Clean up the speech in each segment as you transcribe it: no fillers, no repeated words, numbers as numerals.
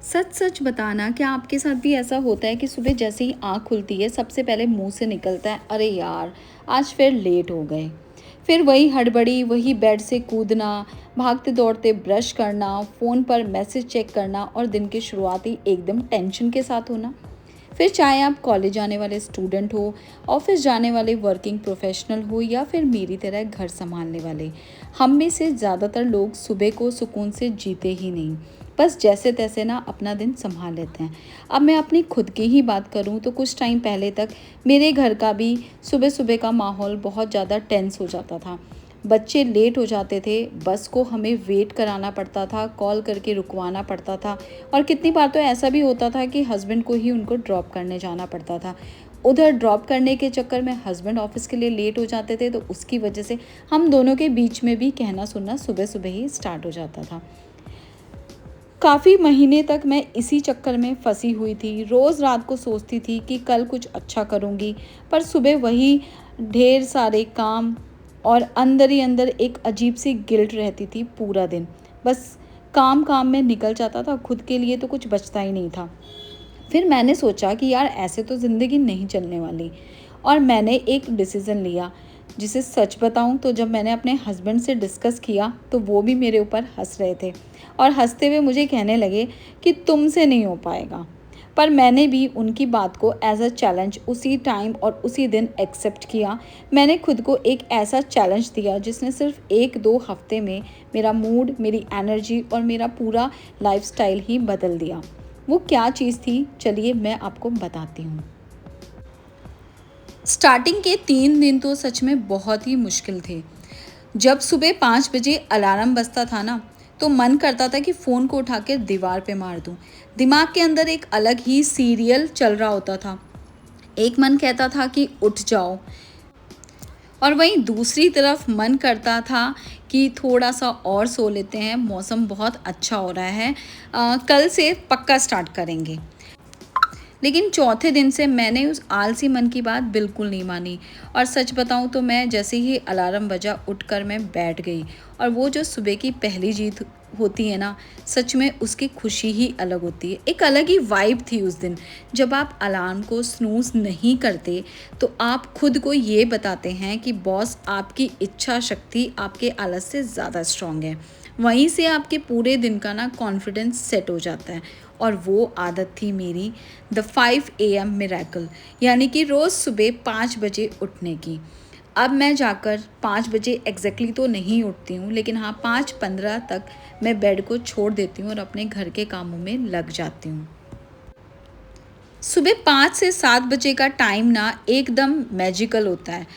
सच सच बताना, क्या आपके साथ भी ऐसा होता है कि सुबह जैसे ही आँख खुलती है सबसे पहले मुंह से निकलता है, अरे यार आज फिर लेट हो गए। फिर वही हड़बड़ी, वही बेड से कूदना, भागते दौड़ते ब्रश करना, फ़ोन पर मैसेज चेक करना और दिन की शुरुआत ही एकदम टेंशन के साथ होना। फिर चाहे आप कॉलेज जाने वाले स्टूडेंट हो, ऑफिस जाने वाले वर्किंग प्रोफेशनल हो या फिर मेरी तरह घर संभालने वाले, हम में से ज़्यादातर लोग सुबह को सुकून से जीते ही नहीं, बस जैसे तैसे ना अपना दिन संभाल लेते हैं। अब मैं अपनी खुद की ही बात करूं तो कुछ टाइम पहले तक मेरे घर का भी सुबह सुबह का माहौल बहुत ज़्यादा टेंस हो जाता था। बच्चे लेट हो जाते थे, बस को हमें वेट कराना पड़ता था, कॉल करके रुकवाना पड़ता था और कितनी बार तो ऐसा भी होता था कि हस्बैंड को ही उनको ड्रॉप करने जाना पड़ता था। उधर ड्रॉप करने के चक्कर में हस्बैंड ऑफिस के लिए लेट हो जाते थे, तो उसकी वजह से हम दोनों के बीच में भी कहना सुनना सुबह सुबह ही स्टार्ट हो जाता था। काफ़ी महीने तक मैं इसी चक्कर में फंसी हुई थी। रोज़ रात को सोचती थी कि कल कुछ अच्छा करूँगी, पर सुबह वही ढेर सारे काम और अंदर ही अंदर एक अजीब सी गिल्ट रहती थी पूरा दिन। बस काम काम में निकल जाता था, खुद के लिए तो कुछ बचता ही नहीं था। फिर मैंने सोचा कि यार ऐसे तो ज़िंदगी नहीं चलने वाली, और मैंने एक डिसीज़न लिया, जिसे सच बताऊं तो जब मैंने अपने हस्बैंड से डिस्कस किया तो वो भी मेरे ऊपर हंस रहे थे और हंसते हुए मुझे कहने लगे कि तुमसे नहीं हो पाएगा। पर मैंने भी उनकी बात को एज अ चैलेंज उसी टाइम और उसी दिन एक्सेप्ट किया। मैंने खुद को एक ऐसा चैलेंज दिया जिसने सिर्फ 1-2 हफ्ते में मेरा मूड, मेरी एनर्जी और मेरा पूरा लाइफस्टाइल ही बदल दिया। वो क्या चीज़ थी, चलिए मैं आपको बताती हूँ। स्टार्टिंग के 3 दिन तो सच में बहुत ही मुश्किल थे। जब सुबह 5 बजे अलार्म बजता था ना, तो मन करता था कि फ़ोन को उठा कर दीवार पे मार दूँ। दिमाग के अंदर एक अलग ही सीरियल चल रहा होता था। एक मन कहता था कि उठ जाओ, और वहीं दूसरी तरफ मन करता था कि थोड़ा-सा और सो लेते हैं, मौसम बहुत अच्छा हो रहा है, कल से पक्का स्टार्ट करेंगे। लेकिन चौथे दिन से मैंने उस आलसी मन की बात बिल्कुल नहीं मानी, और सच बताऊं तो मैं जैसे ही अलार्म बजा उठकर मैं बैठ गई। और वो जो सुबह की पहली जीत होती है ना, सच में उसकी खुशी ही अलग होती है। एक अलग ही वाइब थी उस दिन। जब आप अलार्म को स्नूज़ नहीं करते तो आप खुद को ये बताते हैं कि बॉस, आपकी इच्छा शक्ति आपके आलस से ज़्यादा स्ट्रांग है। वहीं से आपके पूरे दिन का ना कॉन्फिडेंस सेट हो जाता है। और वो आदत थी मेरी, द 5 AM मिरेकल, यानी कि रोज़ सुबह 5 बजे उठने की। अब मैं जाकर 5 बजे एग्जैक्टली तो नहीं उठती हूँ, लेकिन हाँ 5:15 तक मैं बेड को छोड़ देती हूँ और अपने घर के कामों में लग जाती हूँ। सुबह 5 से 7 बजे का टाइम ना एकदम मैजिकल होता है।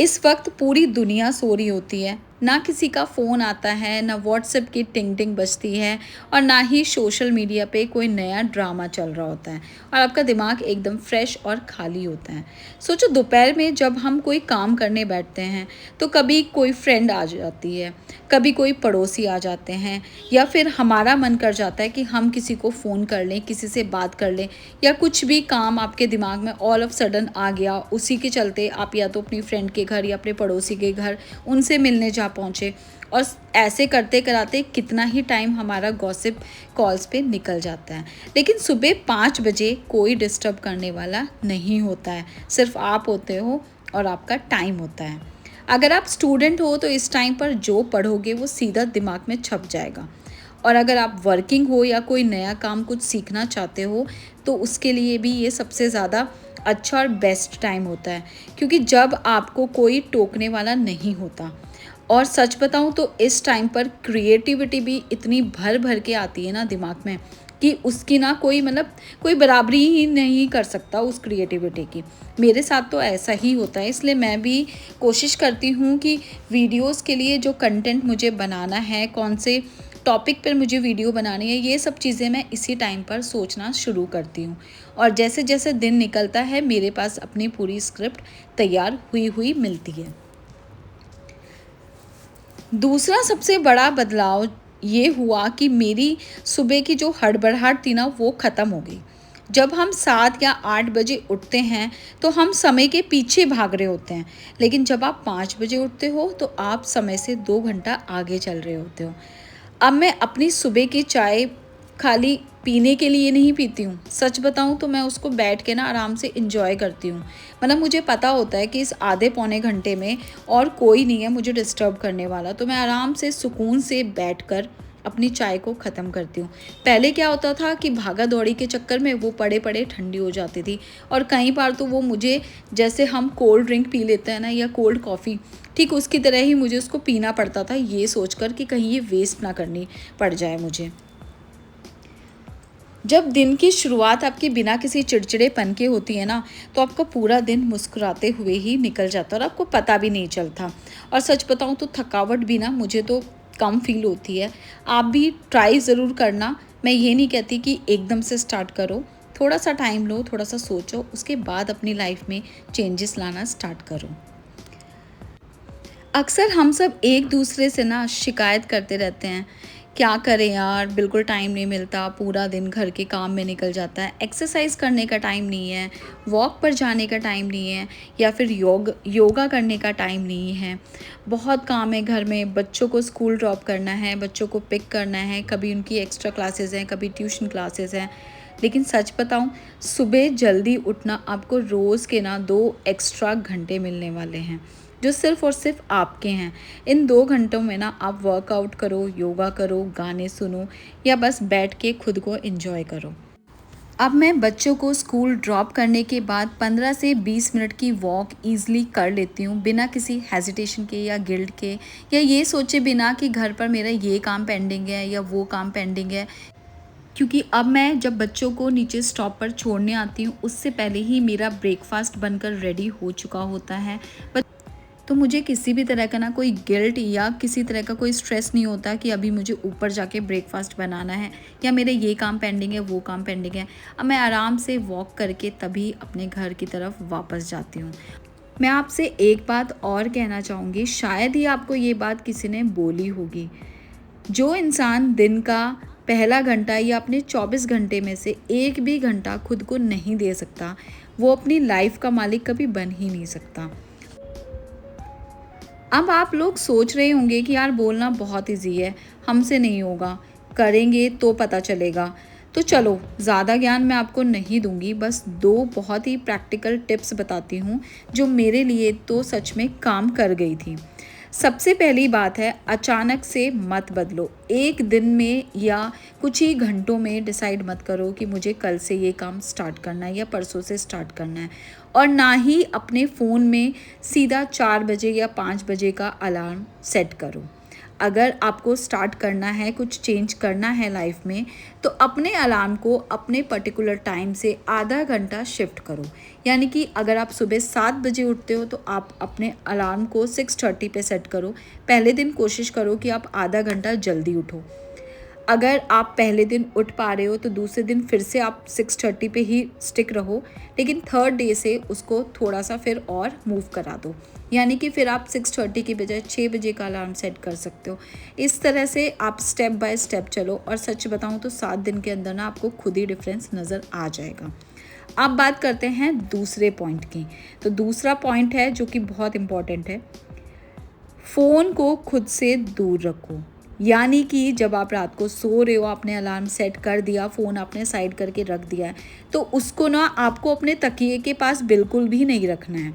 इस वक्त पूरी दुनिया सो रही होती है, ना किसी का फ़ोन आता है, ना व्हाट्सएप की टिंग टिंग बजती है, और ना ही सोशल मीडिया पे कोई नया ड्रामा चल रहा होता है, और आपका दिमाग एकदम फ्रेश और खाली होता है। सोचो दोपहर में जब हम कोई काम करने बैठते हैं तो कभी कोई फ्रेंड आ जाती है, कभी कोई पड़ोसी आ जाते हैं, या फिर हमारा मन कर जाता है कि हम किसी को फ़ोन कर लें, किसी से बात कर लें, या कुछ भी काम आपके दिमाग में ऑल ऑफ सडन आ गया, उसी के चलते आप या तो अपनी फ्रेंड के घर या अपने पड़ोसी के घर उनसे मिलने जा पहुँचे, और ऐसे करते कराते कितना ही टाइम हमारा गॉसिप कॉल्स पे निकल जाता है। लेकिन सुबह 5 बजे कोई डिस्टर्ब करने वाला नहीं होता है, सिर्फ आप होते हो और आपका टाइम होता है। अगर आप स्टूडेंट हो तो इस टाइम पर जो पढ़ोगे वो सीधा दिमाग में छप जाएगा, और अगर आप वर्किंग हो या कोई नया काम कुछ सीखना चाहते हो तो उसके लिए भी ये सबसे ज़्यादा अच्छा और बेस्ट टाइम होता है, क्योंकि जब आपको कोई टोकने वाला नहीं होता। और सच बताऊं तो इस टाइम पर क्रिएटिविटी भी इतनी भर भर के आती है ना दिमाग में, कि उसकी ना कोई मतलब कोई बराबरी ही नहीं कर सकता उस क्रिएटिविटी की। मेरे साथ तो ऐसा ही होता है, इसलिए मैं भी कोशिश करती हूँ कि वीडियोस के लिए जो कंटेंट मुझे बनाना है, कौन से टॉपिक पर मुझे वीडियो बनानी है, ये सब चीज़ें मैं इसी टाइम पर सोचना शुरू करती हूँ। और जैसे जैसे दिन निकलता है मेरे पास अपनी पूरी स्क्रिप्ट तैयार हुई हुई मिलती है। दूसरा सबसे बड़ा बदलाव ये हुआ कि मेरी सुबह की जो हड़बड़ाहट थी ना वो ख़त्म हो गई। जब हम 7 या 8 बजे उठते हैं तो हम समय के पीछे भाग रहे होते हैं, लेकिन जब आप 5 बजे उठते हो तो आप समय से 2 घंटा आगे चल रहे होते हो। अब मैं अपनी सुबह की चाय खाली पीने के लिए नहीं पीती हूँ, सच बताऊँ तो मैं उसको बैठ के ना आराम से एंजॉय करती हूँ। मतलब मुझे पता होता है कि इस आधे पौने घंटे में और कोई नहीं है मुझे डिस्टर्ब करने वाला, तो मैं आराम से सुकून से बैठकर अपनी चाय को ख़त्म करती हूँ। पहले क्या होता था कि भागा दौड़ी के चक्कर में वो पड़े पड़े ठंडी हो जाती थी, और कई बार तो वो मुझे, जैसे हम कोल्ड ड्रिंक पी लेते हैं ना या कोल्ड कॉफ़ी, ठीक उसकी तरह ही मुझे उसको पीना पड़ता था, ये सोचकर कि कहीं ये वेस्ट ना करनी पड़ जाए मुझे। जब दिन की शुरुआत आपकी बिना किसी चिड़चिड़ेपन के होती है ना, तो आपका पूरा दिन मुस्कुराते हुए ही निकल जाता है और आपको पता भी नहीं चलता। और सच बताऊँ तो थकावट भी ना मुझे तो कम फील होती है। आप भी ट्राई ज़रूर करना। मैं ये नहीं कहती कि एकदम से स्टार्ट करो, थोड़ा सा टाइम लो, थोड़ा सा सोचो, उसके बाद अपनी लाइफ में चेंजेस लाना स्टार्ट करो। अक्सर हम सब एक दूसरे से ना शिकायत करते रहते हैं, क्या करें यार, बिल्कुल टाइम नहीं मिलता, पूरा दिन घर के काम में निकल जाता है, एक्सरसाइज करने का टाइम नहीं है, वॉक पर जाने का टाइम नहीं है, या फिर योगा करने का टाइम नहीं है, बहुत काम है घर में, बच्चों को स्कूल ड्रॉप करना है, बच्चों को पिक करना है, कभी उनकी एक्स्ट्रा क्लासेस हैं, कभी ट्यूशन क्लासेस हैं। लेकिन सच बताऊं, सुबह जल्दी उठना आपको रोज़ के ना 2 एक्स्ट्रा घंटे मिलने वाले हैं, जो सिर्फ़ और सिर्फ आपके हैं। इन 2 घंटों में ना आप वर्कआउट करो, योगा करो, गाने सुनो, या बस बैठ के खुद को एंजॉय करो। अब मैं बच्चों को स्कूल ड्रॉप करने के बाद 15 से 20 मिनट की वॉक ईज़िली कर लेती हूँ, बिना किसी हेजिटेशन के या गिल्ट के, या ये सोचे बिना कि घर पर मेरा ये काम पेंडिंग है या वो काम पेंडिंग है। क्योंकि अब मैं जब बच्चों को नीचे स्टॉप पर छोड़ने आती हूँ, उससे पहले ही मेरा ब्रेकफास्ट बनकर रेडी हो चुका होता है। तो मुझे किसी भी तरह का ना कोई गिल्ट या किसी तरह का कोई स्ट्रेस नहीं होता कि अभी मुझे ऊपर जाके ब्रेकफास्ट बनाना है, या मेरे ये काम पेंडिंग है, वो काम पेंडिंग है। अब मैं आराम से वॉक करके तभी अपने घर की तरफ वापस जाती हूँ। मैं आपसे एक बात और कहना चाहूँगी, शायद ही आपको ये बात किसी ने बोली होगी, जो इंसान दिन का पहला घंटा या अपने 24 घंटे में से एक भी घंटा खुद को नहीं दे सकता, वो अपनी लाइफ का मालिक कभी बन ही नहीं सकता। अब आप लोग सोच रहे होंगे कि यार बोलना बहुत ईजी है, हमसे नहीं होगा, करेंगे तो पता चलेगा। तो चलो, ज़्यादा ज्ञान मैं आपको नहीं दूंगी, बस 2 बहुत ही प्रैक्टिकल टिप्स बताती हूँ जो मेरे लिए तो सच में काम कर गई थी। सबसे पहली बात है, अचानक से मत बदलो। एक दिन में या कुछ ही घंटों में डिसाइड मत करो कि मुझे कल से ये काम स्टार्ट करना है या परसों से स्टार्ट करना है। और ना ही अपने फ़ोन में सीधा 4 बजे या 5 बजे का अलार्म सेट करो। अगर आपको स्टार्ट करना है, कुछ चेंज करना है लाइफ में, तो अपने अलार्म को अपने पर्टिकुलर टाइम से आधा घंटा शिफ्ट करो। यानी कि अगर आप सुबह 7 बजे उठते हो तो आप अपने अलार्म को 6:30 पे सेट करो। पहले दिन कोशिश करो कि आप आधा घंटा जल्दी उठो। अगर आप पहले दिन उठ पा रहे हो तो दूसरे दिन फिर से आप 6:30 पे ही स्टिक रहो, लेकिन थर्ड डे से उसको थोड़ा सा फिर और मूव करा दो। यानी कि फिर आप 6:30 की बजाय 6 बजे का अलार्म सेट कर सकते हो। इस तरह से आप स्टेप बाय स्टेप चलो, और सच बताऊं तो 7 दिन के अंदर ना आपको खुद ही डिफरेंस नज़र आ जाएगा। अब बात करते हैं दूसरे पॉइंट की। तो दूसरा पॉइंट है जो कि बहुत इम्पॉर्टेंट है, फ़ोन को खुद से दूर रखो। यानी कि जब आप रात को सो रहे हो, आपने अलार्म सेट कर दिया, फ़ोन आपने साइड करके रख दिया है, तो उसको ना आपको अपने तकिए के पास बिल्कुल भी नहीं रखना है।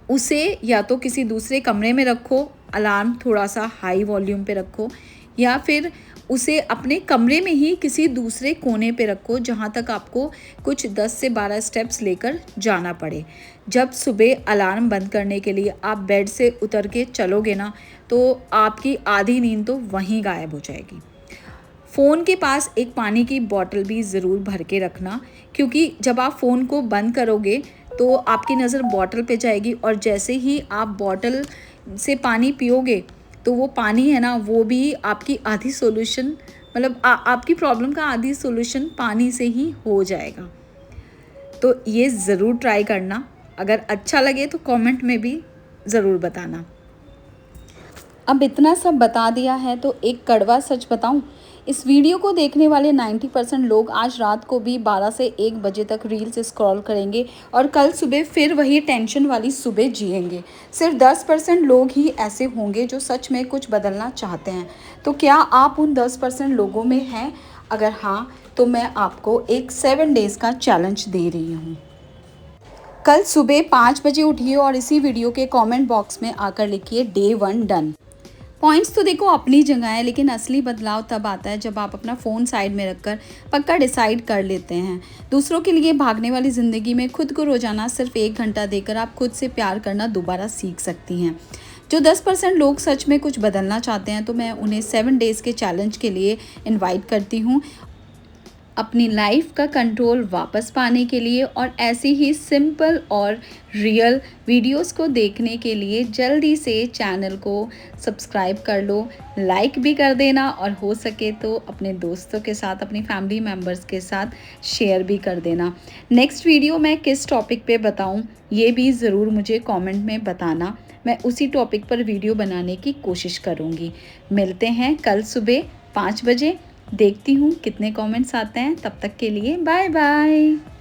उसे या तो किसी दूसरे कमरे में रखो, अलार्म थोड़ा सा हाई वॉल्यूम पे रखो, या फिर उसे अपने कमरे में ही किसी दूसरे कोने पे रखो जहाँ तक आपको कुछ 10 से 12 स्टेप्स लेकर जाना पड़े। जब सुबह अलार्म बंद करने के लिए आप बेड से उतर के चलोगे ना, तो आपकी आधी नींद तो वहीं गायब हो जाएगी। फ़ोन के पास एक पानी की बॉटल भी ज़रूर भर के रखना, क्योंकि जब आप फ़ोन को बंद करोगे तो आपकी नज़र बॉटल पे जाएगी, और जैसे ही आप बॉटल से पानी पियोगे तो वो पानी है ना, वो भी आपकी आधी सॉल्यूशन, मतलब आपकी प्रॉब्लम का आधी सॉल्यूशन पानी से ही हो जाएगा। तो ये ज़रूर ट्राई करना। अगर अच्छा लगे तो कमेंट में भी ज़रूर बताना। अब इतना सब बता दिया है तो एक कड़वा सच बताऊं, इस वीडियो को देखने वाले 90% लोग आज रात को भी 12 से 1 बजे तक रील्स स्क्रॉल करेंगे, और कल सुबह फिर वही टेंशन वाली सुबह जिएंगे। सिर्फ 10% लोग ही ऐसे होंगे जो सच में कुछ बदलना चाहते हैं। तो क्या आप उन 10% लोगों में हैं? अगर हाँ तो मैं आपको एक 7 डेज़ का चैलेंज दे रही हूँ। कल सुबह 5 बजे उठिए और इसी वीडियो के कमेंट बॉक्स में आकर लिखिए डे 1 डन। पॉइंट्स तो देखो अपनी जगह है, लेकिन असली बदलाव तब आता है जब आप अपना फ़ोन साइड में रखकर पक्का डिसाइड कर लेते हैं। दूसरों के लिए भागने वाली ज़िंदगी में खुद को रोज़ाना सिर्फ 1 घंटा देकर आप खुद से प्यार करना दोबारा सीख सकती हैं। जो 10% लोग सच में कुछ बदलना चाहते हैं, तो मैं उन्हें 7 डेज़ के चैलेंज के लिए इनवाइट करती हूँ अपनी लाइफ का कंट्रोल वापस पाने के लिए। और ऐसी ही सिंपल और रियल वीडियोस को देखने के लिए जल्दी से चैनल को सब्सक्राइब कर लो, लाइक भी कर देना और हो सके तो अपने दोस्तों के साथ, अपनी फैमिली मेम्बर्स के साथ शेयर भी कर देना। नेक्स्ट वीडियो मैं किस टॉपिक पे बताऊं ये भी ज़रूर मुझे कमेंट में बताना, मैं उसी टॉपिक पर वीडियो बनाने की कोशिश करूँगी। मिलते हैं कल सुबह 5 बजे, देखती हूँ कितने कमेंट्स आते हैं। तब तक के लिए बाय बाय।